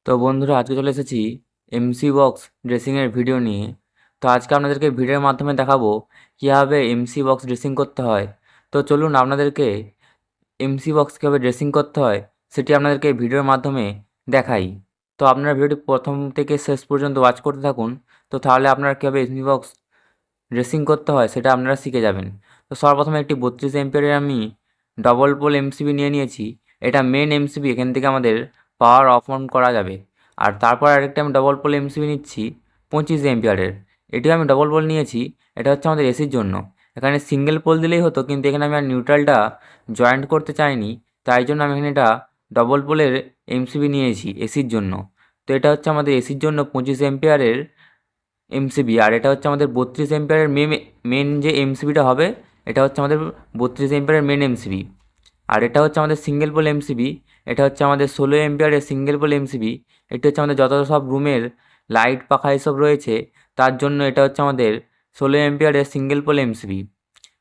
তো বন্ধুরা, আজকে চলে এসেছি এমসি বক্স ড্রেসিংয়ের ভিডিও নিয়ে। তো আজকে আপনাদেরকে ভিডিওর মাধ্যমে দেখাবো কীভাবে এমসি বক্স ড্রেসিং করতে হয়। তো চলুন আপনাদেরকে এমসি বক্স কীভাবে ড্রেসিং করতে হয় সেটি আপনাদেরকে ভিডিওর মাধ্যমে দেখাই। তো আপনারা ভিডিওটি প্রথম থেকে শেষ পর্যন্ত ওয়াচ করতে থাকুন। তো তাহলে আপনারা কীভাবে এমসি বক্স ড্রেসিং করতে হয় সেটা আপনারা শিখে যাবেন। তো সর্বপ্রথমে একটি 32 এমপিয়ারের আমি ডবল পোল এমসিবি নিয়ে নিয়েছি। এটা মেন এমসিবি, এখান থেকে আমাদের পাওয়ার অফ অন করা যাবে। আর তারপর আরেকটা আমি ডবল পোল এমসিবি নিচ্ছি 25 এমপিয়ারের। এটিও আমি ডবল পোল নিয়েছি, এটা হচ্ছে আমাদের এসির জন্য। এখানে সিঙ্গেল পোল দিলেই হতো, কিন্তু এখানে আমি আর নিউট্রালটা জয়েন্ট করতে চাইনি, তাই জন্য আমি এখানে এটা ডবল পোলের এমসিবি নিয়েছি এসির জন্য। তো এটা হচ্ছে আমাদের এসির জন্য 25 এমপিয়ারের এমসিবি। আর এটা হচ্ছে আমাদের 32 এমপিয়ারের মেন যে এমসিবিটা হবে, এটা হচ্ছে আমাদের 32 এমপিয়ারের মেন এমসিবি। আর এটা হচ্ছে আমাদের সিঙ্গেল পোল এমসিবি। এটা হচ্ছে আমাদের 16 এমপিয়ারের সিঙ্গেল পোল এমসিবি। এটি হচ্ছে আমাদের যত সব রুমের লাইট পাখা এসব রয়েছে তার জন্য এটা হচ্ছে আমাদের 16 এমপিয়ারের সিঙ্গেল পোল এমসিবি।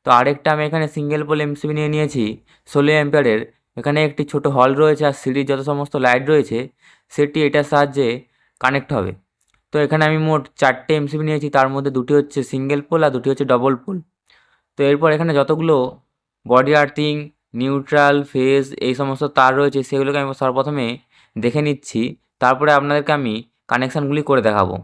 তো আরেকটা আমি এখানে সিঙ্গেল পোল এমসিবি নিয়ে নিয়েছি 16 এমপিয়ারের। এখানে একটি ছোট হল রয়েছে, আর সিঁড়ির যত সমস্ত লাইট রয়েছে সেটি এটার সাহায্যে কানেক্ট হবে। তো এখানে আমি মোট 4টে এমসিবি নিয়েছি, তার মধ্যে 2টি হচ্ছে সিঙ্গেল পোল আর 2টি হচ্ছে ডবল পোল। তো এরপর এখানে যতগুলো বডি আর্থিং, নিউট্রাল, ফেজ এই সমস্ত তার রয়েছে সেগুলোকে আমি সর্বপ্রথমে দেখে নিচ্ছি, তারপরে আপনাদেরকে আমি কানেকশানগুলি করে দেখাবো।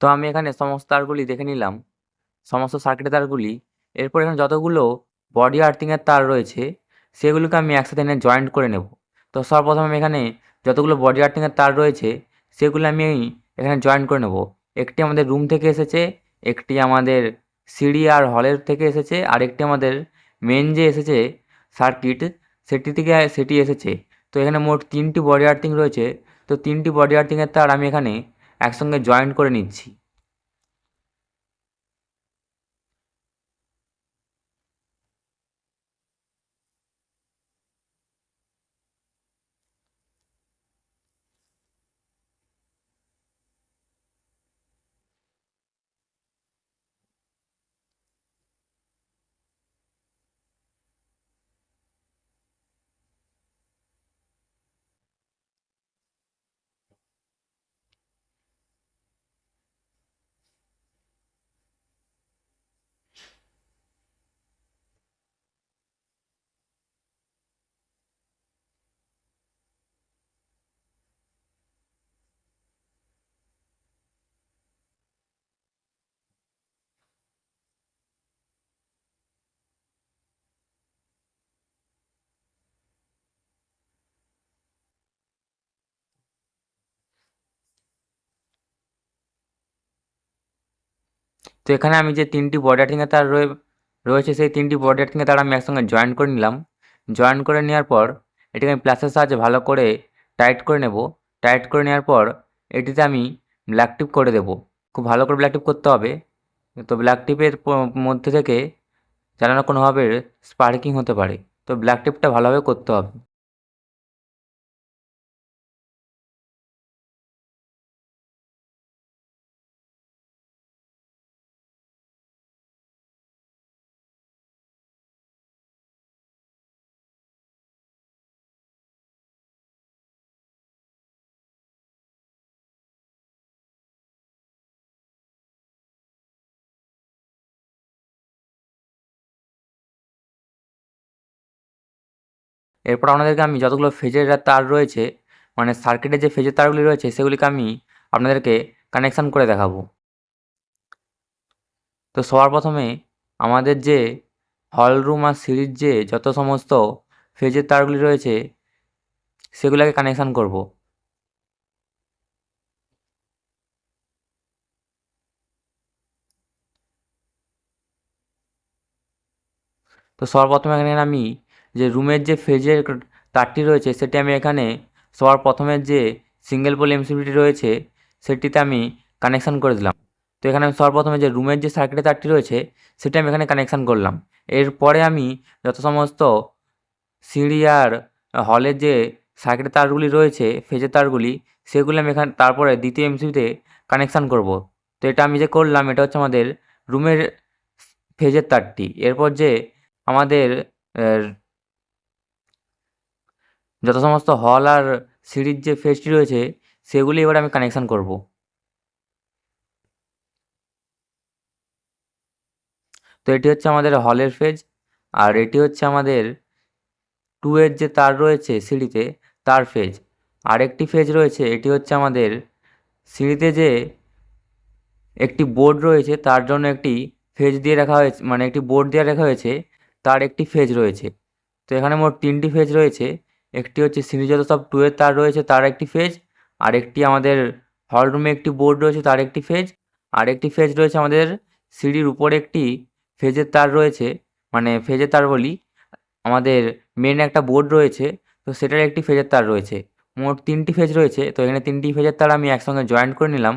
তো আমি এখানে সমস্ত তারগুলি দেখে নিলাম, সমস্ত সার্কিটের তারগুলি। এরপর এখানে যতগুলো বডি আর্থিংয়ের তার রয়েছে সেগুলোকে আমি একসাথে এনে জয়েন্ট করে নেব। তো সর্বপ্রথম আমি এখানে যতগুলো বডি আর্থিংয়ের তার রয়েছে সেগুলো আমি এখানে জয়েন্ট করে নেব। একটি আমাদের রুম থেকে এসেছে, একটি আমাদের সিঁড়ি আর হলের থেকে এসেছে, আর একটি আমাদের মেন যে এসেছে সার্কিট সেটি এসেছে। তো এখানে মোট 3টি বডি আর্থিং রয়েছে। তো 3টি বডি আর্থিংয়ের তার আমি এখানে একসঙ্গে জয়েন্ট করে নিচ্ছি। তো এখানে আমি যে 3টি বডি আর্থিংয়ের তার রয়েছে সেই 3টি বডি আর্থিংয়ের তার আমি একসঙ্গে জয়েন করে নিলাম। জয়েন করে নেওয়ার পর এটিকে আমি প্লাসের সাহায্যে ভালো করে টাইট করে নেব। টাইট করে নেওয়ার পর এটিতে আমি ব্ল্যাক টিপ করে দেব। খুব ভালো করে ব্ল্যাক টিপ করতে হবে। তো ব্ল্যাক টিপের মধ্যে থেকে যেন না কোনোভাবে স্পার্কিং হতে পারে, তো ব্ল্যাক টিপটা ভালোভাবে করতে হবে। এরপর আপনাদেরকে আমি যতগুলো ফেজের তার রয়েছে, মানে সার্কিটের যে ফেজের তারগুলি রয়েছে সেগুলিকে আমি আপনাদেরকে কানেকশান করে দেখাবো। তো সবার প্রথমে আমাদের যে হল রুম আর সিঁড়ির যে যত সমস্ত ফেজের তারগুলি রয়েছে সেগুলোকে কানেকশান করব। তো সর্বপ্রথমে এখানে আমি যে রুমের যে ফেজের তারটি রয়েছে সেটি আমি এখানে সবার প্রথমে যে সিঙ্গেল পোল এমসিবিটি রয়েছে সেটিতে আমি কানেকশান করে দিলাম। তো এখানে আমি সর্বপ্রথমে যে রুমের যে সার্কিটের তারটি রয়েছে সেটা আমি এখানে কানেকশান করলাম। এরপরে আমি যত সমস্ত সিঁড়ি আর হলের যে সার্কিটের তারগুলি রয়েছে ফেজের তারগুলি সেগুলি আমি এখানে তারপরে দ্বিতীয় এমসিবিতে কানেকশান করব। তো এটা আমি যে করলাম এটা হচ্ছে আমাদের রুমের ফেজের তারটি। এরপর যে আমাদের যত সমস্ত হল আর সিঁড়ির যে ফেজটি রয়েছে সেগুলি এবারে আমি কানেকশান করব। তো এটি হচ্ছে আমাদের হলের ফেজ আর এটি হচ্ছে আমাদের 2 এর যে তার রয়েছে সিঁড়িতে তার ফেজ। আরেকটি ফেজ রয়েছে এটি হচ্ছে আমাদের সিঁড়িতে যে একটি বোর্ড রয়েছে তার জন্য একটি ফেজ দিয়ে রাখা হয়েছে, মানে একটি বোর্ড দিয়ে রাখা হয়েছে, তার একটি ফেজ রয়েছে। তো এখানে মোট 3টি ফেজ রয়েছে। একটি হচ্ছে সিঁড়ি যত সব 2 এর তার রয়েছে তার একটি ফেজ, আরেকটি আমাদের হল রুমে একটি বোর্ড রয়েছে তার একটি ফেজ, আরেকটি ফেজ রয়েছে আমাদের সিঁড়ির উপরে একটি ফেজের তার রয়েছে, মানে ফেজের তার বলি আমাদের মেন একটা বোর্ড রয়েছে তো সেটার একটি ফেজের তার রয়েছে। মোট 3টি ফেজ রয়েছে। তো এখানে 3টি ফেজের তার আমি একসঙ্গে জয়েন্ট করে নিলাম।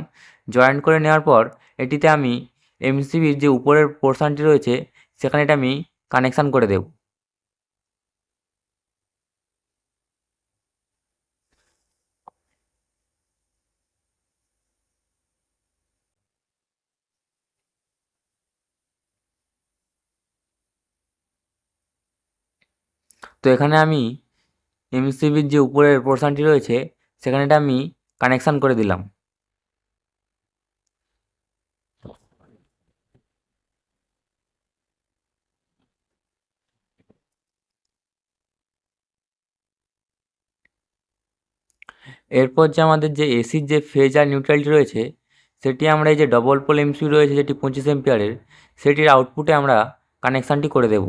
জয়েন্ট করে নেওয়ার পর এটিতে আমি এমসিবির যে উপরের পোর্শনটি রয়েছে সেখানে এটা আমি কানেকশান করে দেব। তো এখানে আমি এমসিবির যে উপরের পোর্শনটি রয়েছে সেখানে এটা আমি কানেকশান করে দিলাম। এরপর যে আমাদের যে এসির যে ফেজ আর নিউট্রালটি রয়েছে সেটি আমরা এই যে ডবল পোল এমসিবি রয়েছে যেটি 25 এম্পিয়ারের সেটির আউটপুটে আমরা কানেকশানটি করে দেব।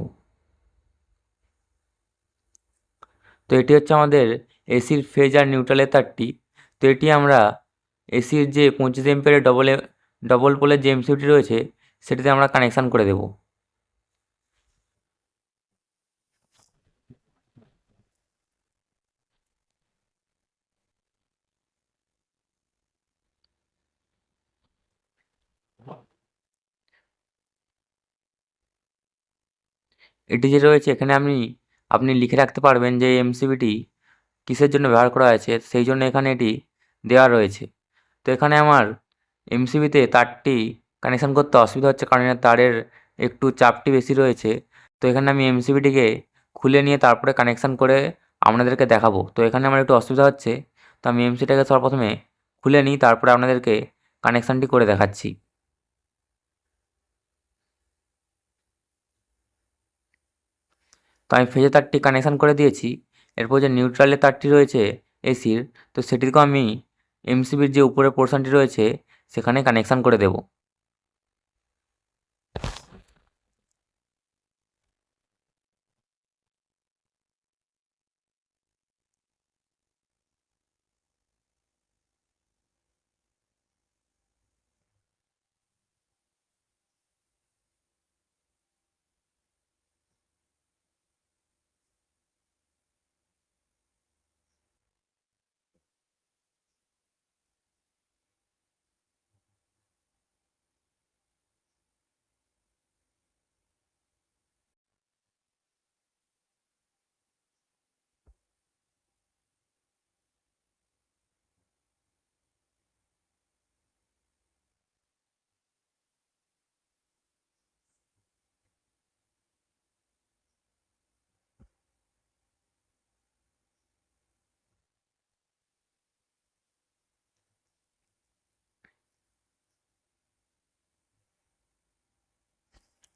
তো এটি হচ্ছে আমাদের এসির ফেজ আর নিউট্রালের তারটি। তো এটি আমরা এসির যে 25 এম্পিয়ারের ডবল পোলের যে এমসিবিটি রয়েছে সেটিতে আমরা কানেকশান করে দেব। এটি যে রয়েছে এখানে আপনি লিখে রাখতে পারবেন যে এমসিবিটি কিসের জন্য ব্যবহার করা হয়েছে, সেই জন্য এখানে এটি দেওয়া রয়েছে। তো এখানে আমার এমসিবিতে তারটি কানেকশান করতে অসুবিধা হচ্ছে কারণ এর তারের একটু চাপটি বেশি রয়েছে। তো এখানে আমি এমসিবিটিকে খুলে নিয়ে তারপরে কানেকশান করে আপনাদেরকে দেখাবো। তো এখানে আমার একটু অসুবিধা হচ্ছে, তো আমি এমসিটাকে সর্বপ্রথমে খুলে নিই তারপরে আপনাদেরকে কানেকশানটি করে দেখাচ্ছি। তো আমি ফেজের তারটি কানেকশান করে দিয়েছি। এরপর যে নিউট্রালের তারটি রয়েছে এসির, তো সেটিকেও আমি এমসিবির যে উপরের পোর্শনটি রয়েছে সেখানে কানেকশান করে দেব।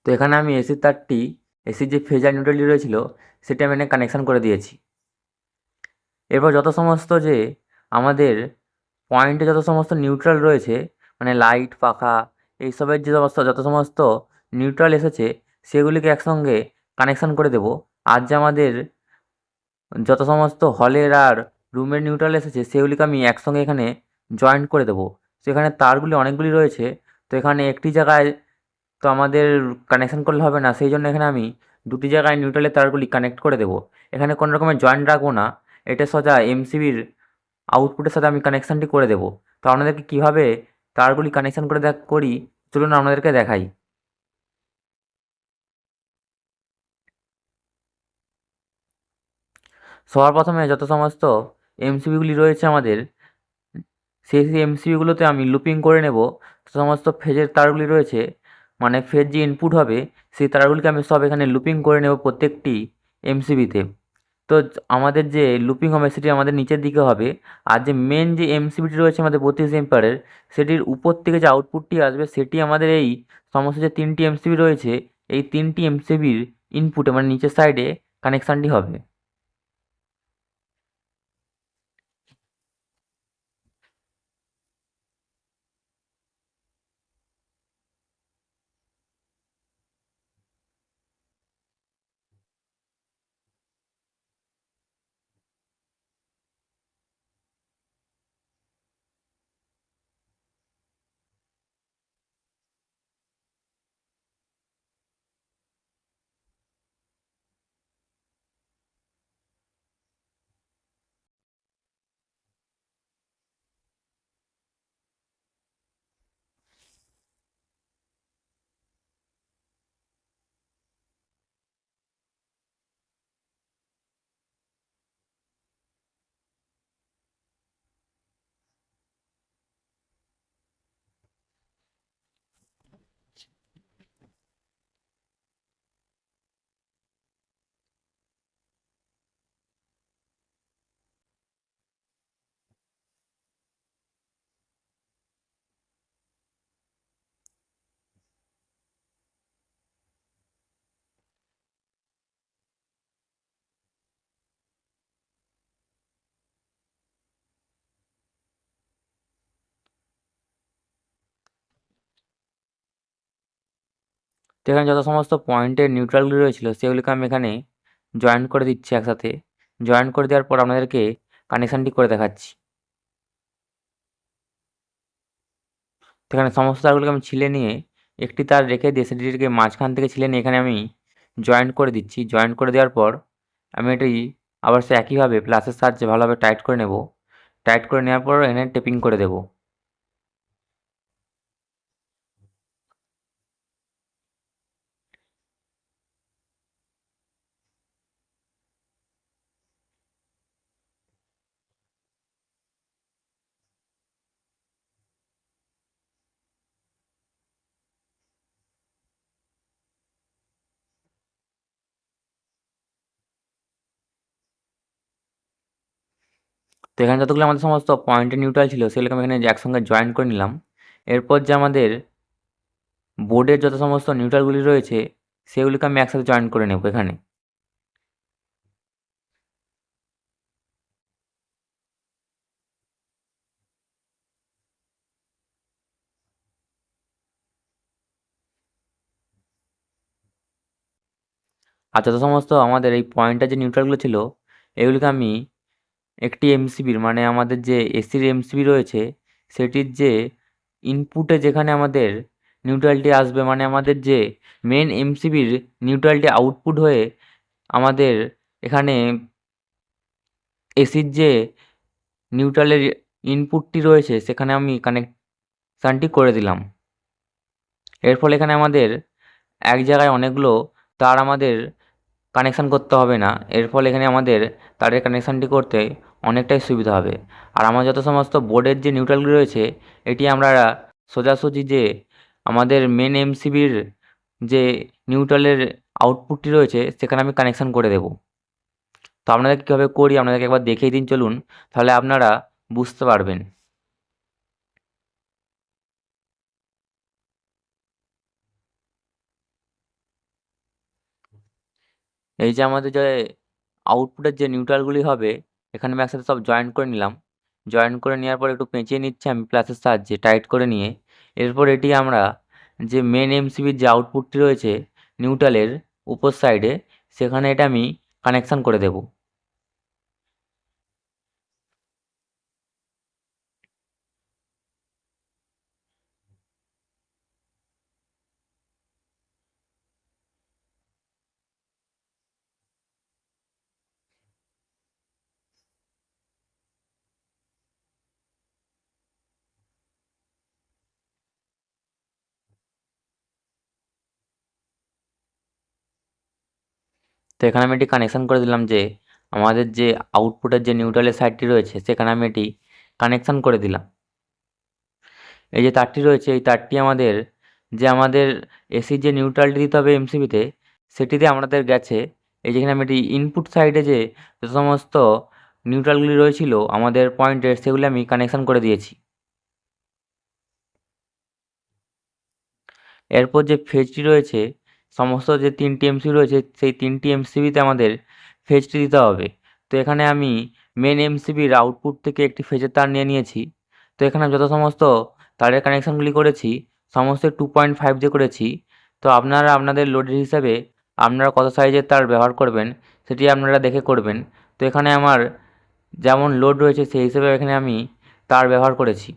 তো এখানে আমি এসির তারটি এসির যে ফেজ আর নিউট্রালটি রয়েছিল সেটি আমি এখানে কানেকশান করে দিয়েছি। এরপর যত সমস্ত যে আমাদের পয়েন্টে যত সমস্ত নিউট্রাল রয়েছে, মানে লাইট পাখা এইসবের যে সমস্ত যত সমস্ত নিউট্রাল এসেছে সেগুলিকে একসঙ্গে কানেকশান করে দেব। আর যে আমাদের যত সমস্ত হলের আর রুমের নিউট্রাল এসেছে সেগুলিকে আমি একসঙ্গে এখানে জয়েন্ট করে দেবো। তো এখানে তারগুলি অনেকগুলি রয়েছে, তো এখানে একটি জায়গায় তো আমাদের কানেকশান করলে হবে না, সেই জন্য এখানে আমি দুটি জায়গায় নিউট্রালের তারগুলি কানেক্ট করে দেবো। এখানে কোনো রকমের জয়েন্ট রাখবো না, এটা সোজা এমসিবির আউটপুটের সাথে আমি কানেকশানটি করে দেবো। তো আপনাদেরকে কীভাবে তারগুলি কানেকশান করে করি চলুন আপনাদেরকে দেখাই। সবার প্রথমে যত সমস্ত এমসিবিগুলি রয়েছে আমাদের, সেই এমসিবিগুলোতে আমি লুপিং করে নেব। সমস্ত ফেজের তারগুলি রয়েছে, মানে ফেজ যে ইনপুট হবে সেই তারগুলিকে আমি সব এখানে লুপিং করে নেব প্রত্যেকটি এমসিবিতে। তো আমাদের যে লুপিং হবে সেটি আমাদের নিচের দিকে হবে, আর যে মেন যে এমসিবিটি রয়েছে আমাদের 32 এম্পিয়ারের, সেটির উপর থেকে যে আউটপুটটি আসবে সেটি আমাদের এই সমস্ত যে 3টি এমসিবি রয়েছে এই 3টি এমসিবির ইনপুটে মানে নিচের সাইডে কানেকশানটি হবে। তো এখানে যত সমস্ত পয়েন্টের নিউট্রালগুলি রয়েছিল সেগুলিকে আমি এখানে জয়েন করে দিচ্ছি একসাথে। জয়েন করে দেওয়ার পর আপনাদেরকে কানেকশানটি করে দেখাচ্ছি। তো এখানে সমস্ত তারগুলোকে আমি ছিলে নিয়ে একটি তার রেখে দিয়ে সেটিকে মাঝখান থেকে ছিলে নিয়ে এখানে আমি জয়েন্ট করে দিচ্ছি। জয়েন্ট করে দেওয়ার পর আমি এটি আবার সে একইভাবে প্লাসের সাহায্যে ভালোভাবে টাইট করে নেব। টাইট করে নেওয়ার পর এখানে টেপিং করে দেবো। তো এখানে যতগুলো আমাদের সমস্ত পয়েন্টের নিউট্রাল ছিল সেগুলোকে আমি এখানে একসঙ্গে জয়েন করে নিলাম। এরপর যে আমাদের বোর্ডের যত সমস্ত নিউট্রালগুলি রয়েছে সেগুলিকে আমি একসাথে জয়েন করে নেব এখানে। আর যত সমস্ত আমাদের এই পয়েন্টের যে নিউট্রালগুলো ছিল এগুলিকে আমি একটি এমসিবির মানে আমাদের যে এসির এমসিবি রয়েছে সেটির যে ইনপুটে যেখানে আমাদের নিউট্রালটি আসবে, মানে আমাদের যে মেন এমসিবির নিউট্রালটি আউটপুট হয়ে আমাদের এখানে এসির যে নিউট্রালের ইনপুটটি রয়েছে সেখানে আমি কানেকশানটি করে দিলাম। এর ফলে এখানে আমাদের এক জায়গায় অনেকগুলো তার আমাদের কানেকশান করতে হবে না। এর ফলে এখানে আমাদের তারের কানেকশানটি করতে অনেকটাই সুবিধা হবে। আর আমার যত সমস্ত বোর্ডের যে নিউট্রালগুলি রয়েছে এটি আমরা সোজাসুজি যে আমাদের মেন এমসিবির যে নিউট্রালের আউটপুটটি রয়েছে সেখানে আমি কানেকশান করে দেবো। তো আপনাদেরকে কীভাবে করি আপনাদেরকে একবার দেখিয়ে দিন চলুন, তাহলে আপনারা বুঝতে পারবেন। এই যে আমাদের যে আউটপুটের যে নিউট্রালগুলি হবে এখানে আমি একসাথে সব জয়েন করে নিলাম। জয়েন করে নেওয়ার পর একটু পেঁচিয়ে নিচ্ছি আমি প্লাসের সাহায্যে টাইট করে নিয়ে। এরপর এটি আমরা যে মেন এমসিবির যে আউটপুটটি রয়েছে নিউট্রালের উপর সাইডে সেখানে এটা আমি কানেকশান করে দেবো। তো এখানে আমি এটি কানেকশান করে দিলাম যে আমাদের যে আউটপুটের যে নিউট্রালের সাইডটি রয়েছে সেখানে আমি এটি কানেকশান করে দিলাম। এই যে তারটি রয়েছে এই তারটি আমাদের এসির যে নিউট্রালটি দিতে হবে এমসিবিতে সেটিতে আমাদের গেছে। এই যেখানে আমি এটি ইনপুট সাইডে যে সমস্ত নিউট্রালগুলি রয়েছিল আমাদের পয়েন্টের সেগুলি আমি কানেকশান করে দিয়েছি। এরপর যে ফেজটি রয়েছে সমস্ত যে 3টি এমসিবি রয়েছে সেই 3টি এমসিবিতে আমাদের ফেজটি দিতে হবে। তো এখানে আমি মেন এমসিবির আউটপুট থেকে একটি ফেজের তার নিয়ে নিয়েছি। তো এখানে যত সমস্ত তারের কানেকশানগুলি করেছি সমস্ত 2.5 দিয়ে করেছি। তো আপনারা আপনাদের লোডের হিসাবে আপনারা কত সাইজের তার ব্যবহার করবেন সেটি আপনারা দেখে করবেন। তো এখানে আমার যেমন লোড রয়েছে সেই হিসেবে এখানে আমি তার ব্যবহার করেছি।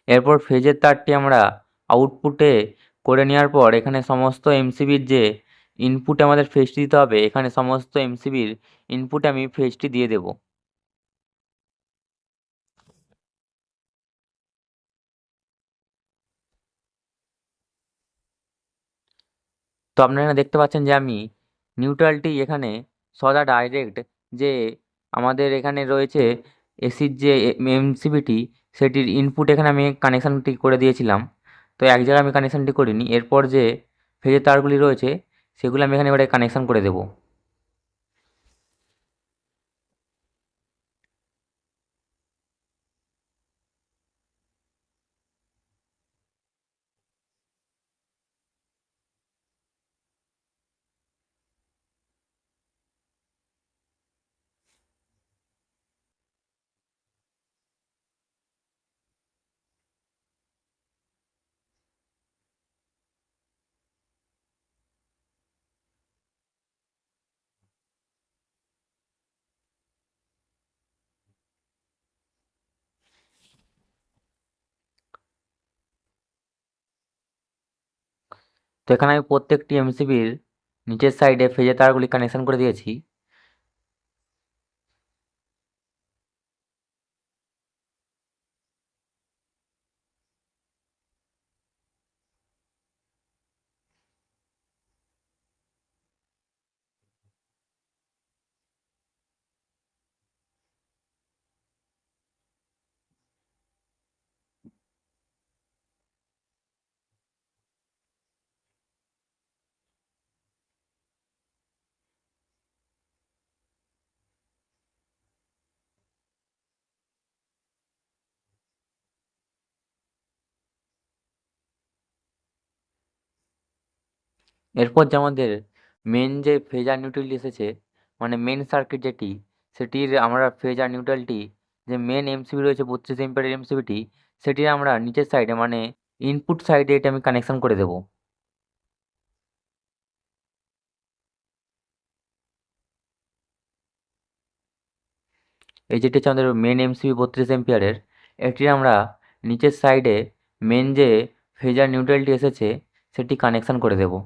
এরপর ফেজের তারটি আমরা আউটপুটে করে নেওয়ার পর এখানে সমস্ত এমসিবির যে ইনপুটে আমাদের ফেজটি দিতে হবে এখানে সমস্ত এমসিবির ইনপুটে আমি ফেজটি দিয়ে দেব। তো আপনারা এখানে দেখতে পাচ্ছেন যে আমি নিউট্রালটি এখানে সদা ডাইরেক্ট যে আমাদের এখানে রয়েছে এসির যে এমসিবিটি সেটির ইনপুট এখানে আমি কানেকশানটি করে দিয়েছিলাম। তো এক জায়গায় আমি কানেকশানটি করিনি। এরপর যে ফেজের তারগুলি রয়েছে সেগুলো আমি এখানে এবারে কানেকশান করে দেবো। তো এখানে আমি প্রত্যেকটি এমসিবির নিচের সাইডে ফেজের তারগুলি কানেকশান করে দিয়েছি। এরপর যে আমাদের মেন যে ফেজ আর নিউট্রালটি এসেছে মানে মেন সার্কিট যেটি সেটির আমরা ফেজ আর নিউট্রালটি যে মেন এমসিবি রয়েছে 32 এম্পিয়ারের এমসিবিটি সেটির আমরা নিচের সাইডে মানে ইনপুট সাইডে এটা আমি কানেকশান করে দেবো। এই যেটি হচ্ছে আমাদের মেন এমসিবি 32 এম্পিয়ারের এটির আমরা নিচের সাইডে মেন যে ফেজ আর নিউট্রালটি এসেছে সেটি কানেকশান করে দেবো।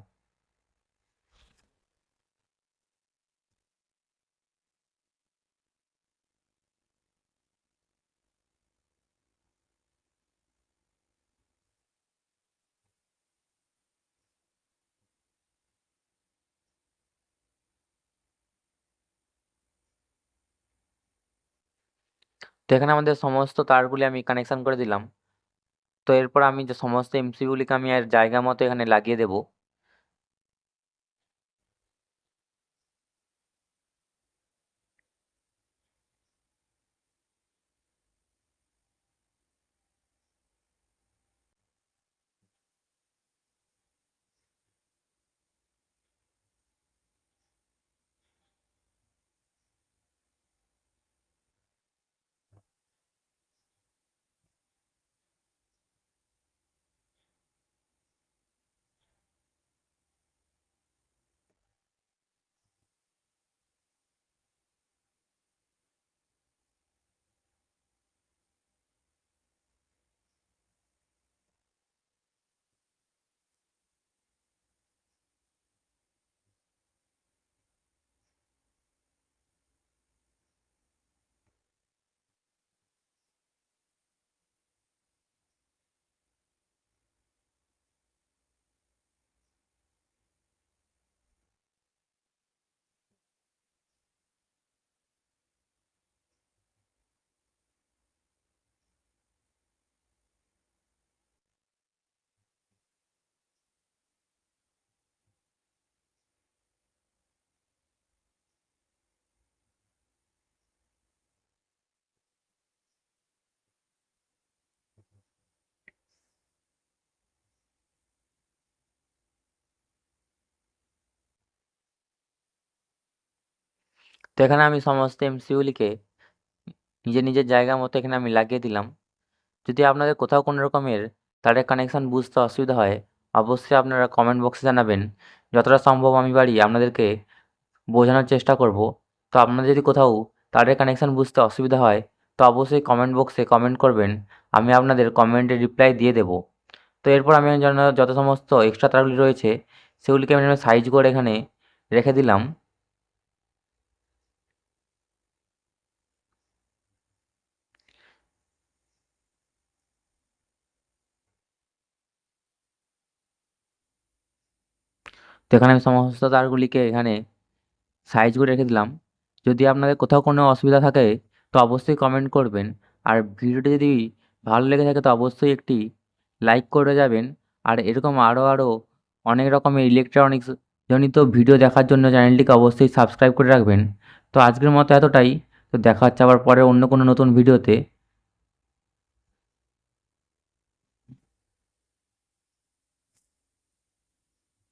তো এখানে আমাদের সমস্ত তারগুলি আমি কানেকশান করে দিলাম। তো এরপর আমি যে সমস্ত এমসিবিগুলিকে আমি আর জায়গা মতো এখানে লাগিয়ে দেবো। তো এখানে আমি সমস্ত এমসিইউগুলিকে নিজের নিজের জায়গা মতো এখানে আমি লাগিয়ে দিলাম। যদি আপনাদের কোথাও কোনো রকমের তারের কানেকশান বুঝতে অসুবিধা হয়, অবশ্যই আপনারা কমেন্ট বক্সে জানাবেন। যতটা সম্ভব আমি পারি আপনাদেরকে বোঝানোর চেষ্টা করব। তো আপনাদের যদি কোথাও তারের কানেকশান বুঝতে অসুবিধা হয়, তো অবশ্যই কমেন্ট বক্সে কমেন্ট করবেন। আমি আপনাদের কমেন্টের রিপ্লাই দিয়ে দেবো। তো এরপর আমি যত সমস্ত এক্সট্রা তারগুলি রয়েছে, সেগুলিকে আমি সাইজ করে এখানে রেখে দিলাম। তো এখানে আমি সমস্ত তারগুলিকে এখানে সাইজ করে রেখে দিলাম। যদি আপনাদের কোথাও কোনো অসুবিধা থাকে, তো অবশ্যই কমেন্ট করবেন। আর ভিডিওটি যদি ভালো লেগে থাকে, তো অবশ্যই একটি লাইক করে যাবেন। আর এরকম আরও অনেক রকমের ইলেকট্রনিক্স জনিত ভিডিও দেখার জন্য চ্যানেলটিকে অবশ্যই সাবস্ক্রাইব করে রাখবেন। তো আজকের মতো এতটাই। তো দেখা হচ্ছে আবার পরে অন্য কোনো নতুন ভিডিওতে।